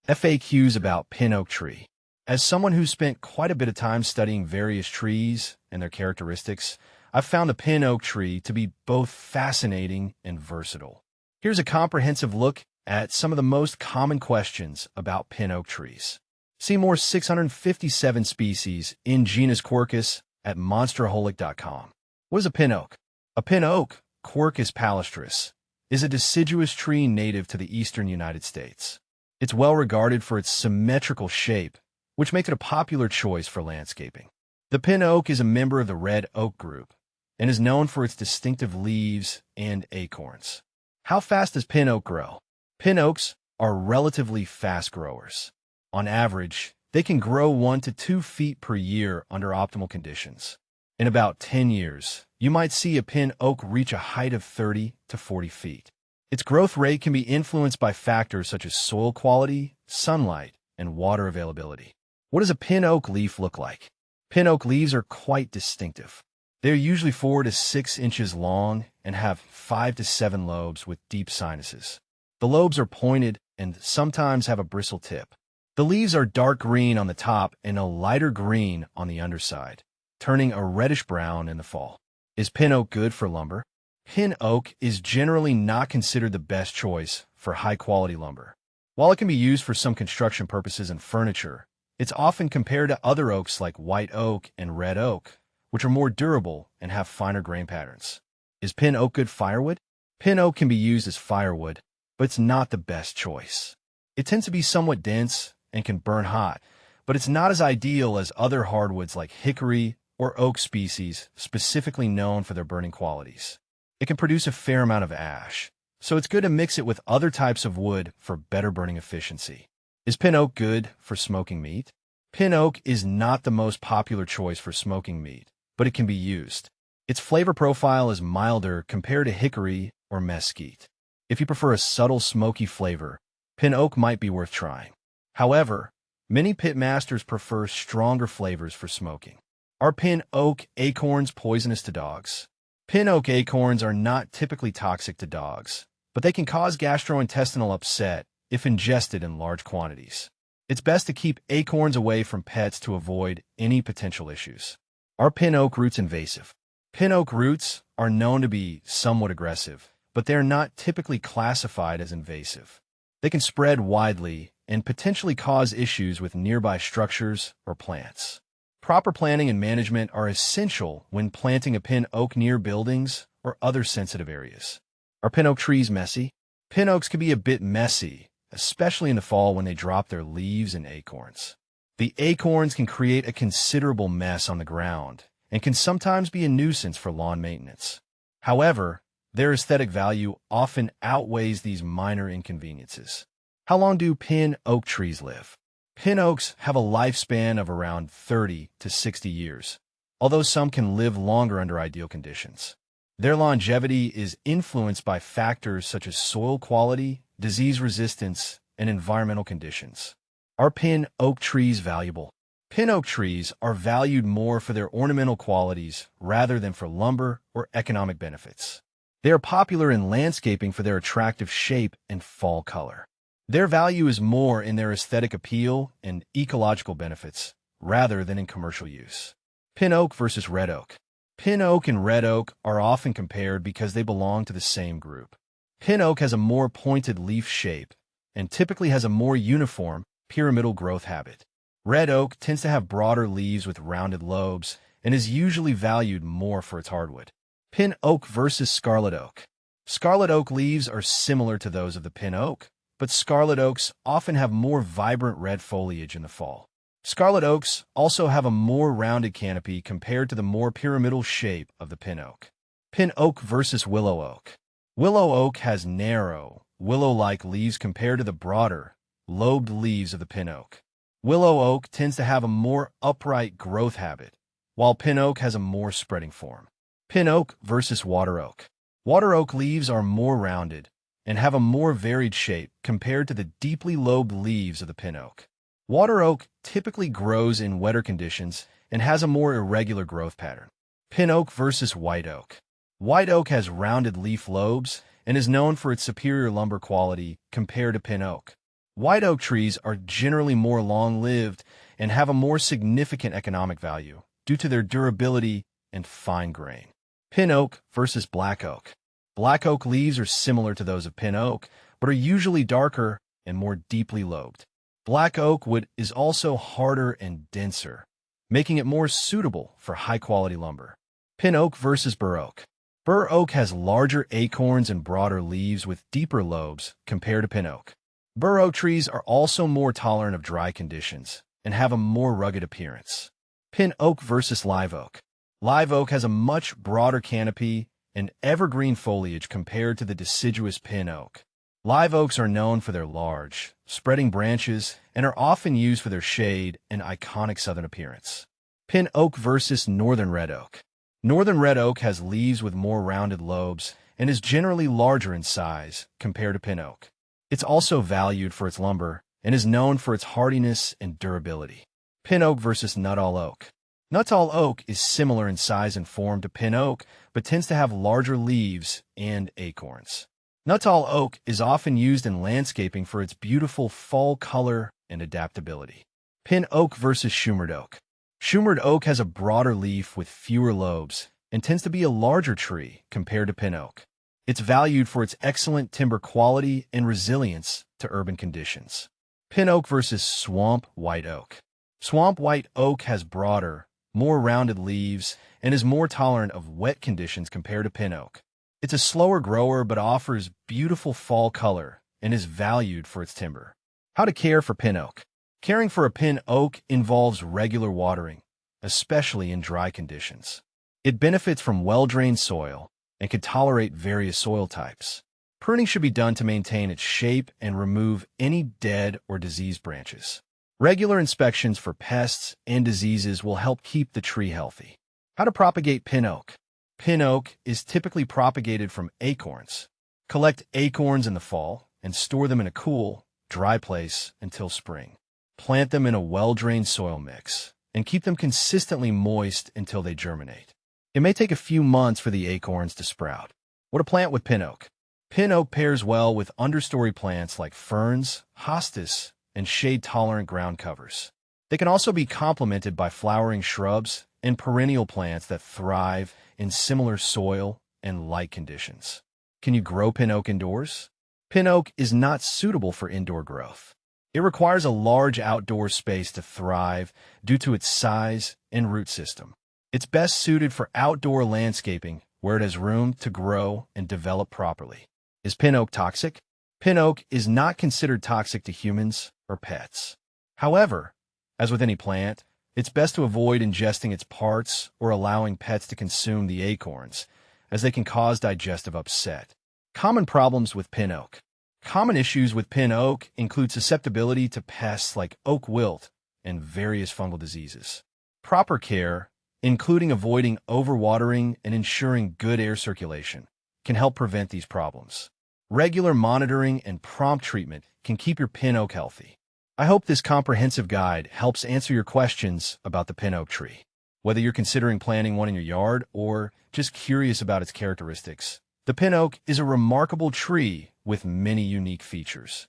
FAQs about pin oak tree. As someone who's spent quite a bit of time studying various trees and their characteristics, I've found the pin oak tree to be both fascinating and versatile. Here's a comprehensive look at some of the most common questions about pin oak trees. See more 657 species in genus Quercus at monsterholic.com. What is a pin oak? A pin oak, Quercus palustris, is a deciduous tree native to the eastern United States. It's well regarded for its symmetrical shape, which makes it a popular choice for landscaping. The pin oak is a member of the red oak group and is known for its distinctive leaves and acorns. How fast does pin oak grow? Pin oaks are relatively fast growers. On average, they can grow 1 to 2 feet per year under optimal conditions. In about 10 years, you might see a pin oak reach a height of 30 to 40 feet. Its growth rate can be influenced by factors such as soil quality, sunlight, and water availability. What does a pin oak leaf look like? Pin oak leaves are quite distinctive. They are usually 4 to 6 inches long and have 5 to 7 lobes with deep sinuses. The lobes are pointed and sometimes have a bristle tip. The leaves are dark green on the top and a lighter green on the underside, turning a reddish-brown in the fall. Is pin oak good for lumber? Pin oak is generally not considered the best choice for high-quality lumber. While it can be used for some construction purposes and furniture, it's often compared to other oaks like white oak and red oak, which are more durable and have finer grain patterns. Is pin oak good firewood? Pin oak can be used as firewood, but it's not the best choice. It tends to be somewhat dense and can burn hot, but it's not as ideal as other hardwoods like hickory or oak species specifically known for their burning qualities. It can produce a fair amount of ash, so it's good to mix it with other types of wood for better burning efficiency. Is pin oak good for smoking meat? Pin oak is not the most popular choice for smoking meat, but it can be used. Its flavor profile is milder compared to hickory or mesquite. If you prefer a subtle smoky flavor, pin oak might be worth trying. However, many pit masters prefer stronger flavors for smoking. Are pin oak acorns poisonous to dogs? Pin oak acorns are not typically toxic to dogs, but they can cause gastrointestinal upset if ingested in large quantities. It's best to keep acorns away from pets to avoid any potential issues. Are pin oak roots invasive? Pin oak roots are known to be somewhat aggressive, but they are not typically classified as invasive. They can spread widely and potentially cause issues with nearby structures or plants. Proper planning and management are essential when planting a pin oak near buildings or other sensitive areas. Are pin oak trees messy? Pin oaks can be a bit messy, especially in the fall when they drop their leaves and acorns. The acorns can create a considerable mess on the ground and can sometimes be a nuisance for lawn maintenance. However, their aesthetic value often outweighs these minor inconveniences. How long do pin oak trees live? Pin oaks have a lifespan of around 30 to 60 years, although some can live longer under ideal conditions. Their longevity is influenced by factors such as soil quality, disease resistance, and environmental conditions. Are pin oak trees valuable? Pin oak trees are valued more for their ornamental qualities rather than for lumber or economic benefits. They are popular in landscaping for their attractive shape and fall color. Their value is more in their aesthetic appeal and ecological benefits, rather than in commercial use. Pin oak versus red oak. Pin oak and red oak are often compared because they belong to the same group. Pin oak has a more pointed leaf shape and typically has a more uniform, pyramidal growth habit. Red oak tends to have broader leaves with rounded lobes and is usually valued more for its hardwood. Pin oak versus scarlet oak. Scarlet oak leaves are similar to those of the pin oak, but scarlet oaks often have more vibrant red foliage in the fall. Scarlet oaks also have a more rounded canopy compared to the more pyramidal shape of the pin oak. Pin oak versus willow oak. Willow oak has narrow, willow-like leaves compared to the broader, lobed leaves of the pin oak. Willow oak tends to have a more upright growth habit, while pin oak has a more spreading form. Pin oak versus water oak. Water oak leaves are more rounded and have a more varied shape compared to the deeply lobed leaves of the pin oak. Water oak typically grows in wetter conditions and has a more irregular growth pattern. Pin oak versus white oak. White oak has rounded leaf lobes and is known for its superior lumber quality compared to pin oak. White oak trees are generally more long-lived and have a more significant economic value due to their durability and fine grain. Pin oak versus black oak. Black oak leaves are similar to those of pin oak, but are usually darker and more deeply lobed. Black oak wood is also harder and denser, making it more suitable for high-quality lumber. Pin oak versus bur oak. Bur oak has larger acorns and broader leaves with deeper lobes compared to pin oak. Bur oak trees are also more tolerant of dry conditions and have a more rugged appearance. Pin oak versus live oak. Live oak has a much broader canopy and evergreen foliage compared to the deciduous pin oak. Live oaks are known for their large, spreading branches and are often used for their shade and iconic southern appearance. Pin oak versus northern red oak. Northern red oak has leaves with more rounded lobes and is generally larger in size compared to pin oak. It's also valued for its lumber and is known for its hardiness and durability. Pin oak versus Nuttall oak. Nuttall oak is similar in size and form to pin oak, but tends to have larger leaves and acorns. Nuttall oak is often used in landscaping for its beautiful fall color and adaptability. Pin oak versus Shumard oak. Shumard oak has a broader leaf with fewer lobes and tends to be a larger tree compared to pin oak. It's valued for its excellent timber quality and resilience to urban conditions. Pin oak versus swamp white oak. Swamp white oak has broader, more rounded leaves and is more tolerant of wet conditions compared to pin oak. It's a slower grower but offers beautiful fall color and is valued for its timber. How to care for pin oak. Caring for a pin oak involves regular watering, especially in dry conditions. It benefits from well-drained soil and can tolerate various soil types. Pruning should be done to maintain its shape and remove any dead or diseased branches. Regular inspections for pests and diseases will help keep the tree healthy. How to propagate pin oak. Pin oak is typically propagated from acorns. Collect acorns in the fall and store them in a cool, dry place until spring. Plant them in a well-drained soil mix and keep them consistently moist until they germinate. It may take a few months for the acorns to sprout. What to plant with pin oak. Pin oak pairs well with understory plants like ferns, hostas, and shade-tolerant ground covers. They can also be complemented by flowering shrubs and perennial plants that thrive in similar soil and light conditions. Can you grow pin oak indoors? Pin oak is not suitable for indoor growth. It requires a large outdoor space to thrive due to its size and root system. It's best suited for outdoor landscaping where it has room to grow and develop properly. Is pin oak toxic? Pin oak is not considered toxic to humans or pets. However, as with any plant, it's best to avoid ingesting its parts or allowing pets to consume the acorns, as they can cause digestive upset. Common problems with pin oak. Common issues with pin oak include susceptibility to pests like oak wilt and various fungal diseases. Proper care, including avoiding overwatering and ensuring good air circulation, can help prevent these problems. Regular monitoring and prompt treatment can keep your pin oak healthy. I hope this comprehensive guide helps answer your questions about the pin oak tree. Whether you're considering planting one in your yard or just curious about its characteristics, the pin oak is a remarkable tree with many unique features.